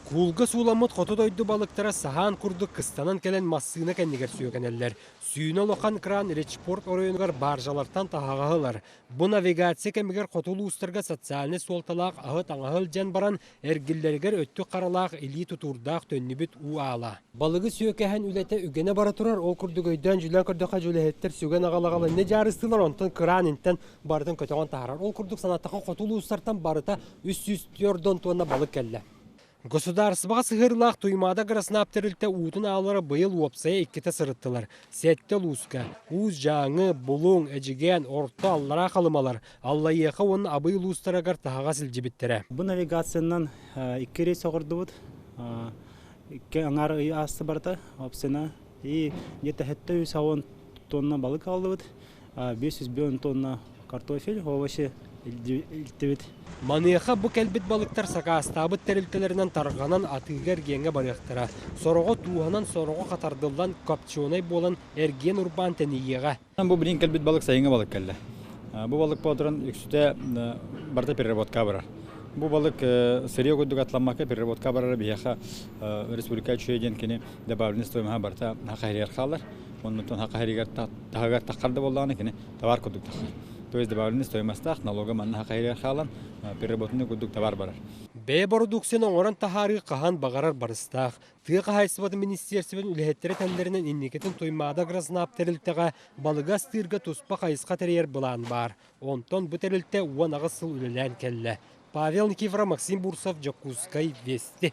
Кулга суламыт хоту дойду балыктара сахан курдук кыстанан келен массыына кеннигер сүйөгенеллер. Сүйүнө лоқан кран речпорт оройынығар баржалартан тахағағылар. Бу навигация кемигер хотулуустарга социальный солталақ ахыт аңағыл жан баран эргиллергер өттү қаралақ или тутурдақ төннүбіт уала. Балыгы сүйөкәһен үлете үгене бара турар, ол курдук өйдөн жүлен көрдөқа жүлехеттер сүйген ағалағалы не жарыстылар онтан кран интен бардын көтөған тахарар. Ол курдук санаттақы хотулуустартан барыта үс-үстүрдон туына балык келле. Государствоға сығырлақ туймада ғырасына аптерілті уытын алары бұйыл уапсая иккеті сырыттылар. Сәтті луска, уыз жаңы, бұлуң, әжіген, орта аллара қалымалар. Аллайеқа оның абый лустарағар тағаға сілжібіттірі. Бұл навигациянан икки рейс оғырды бұд. Аңар үй асты барда, опсена. Где-то хетті үй сауын тонна балық алды бұд. 500 тонна картофель, овощи илтібіт. Маныяқа бұ кәлбіт балықтар сақастабыт тәрілтелерінен тарғанан атығар генге барықтыра. Сороғы туғанан сороғы қатардылдан копчонай болан әрген урбан тәнейеға. Бұл бірін кәлбіт балық сайынға балық кәлі. Бұл балық болдырын үксіте барда переработка барар. Бұл балық сырия көдік атланмаққа переработка барар бияқа республика чүйеден кені добавленный стоимаға барта хақа хәрер қалар. Оның хақа хәрер тағығар таққарды болдағаны кені товар көдік таққар. То есть добавленный стоимостях налога манна хакайрер халан переработанный кудук товар барар. Бе продукцияның оран тахары қахан бағарар барыстақ. Тыға хайсыбады министерсібін үлхеттері тәндерінен иннекетін тоймада ғырасына аптерілтіға балыға стырға тұспа қайысқа тәрер бұлан бар. Онтон бұ тәрілтті уан ағысыл үлілән кәлі. Павел Никифора, Максим Бурсов, Джакускай, Вести.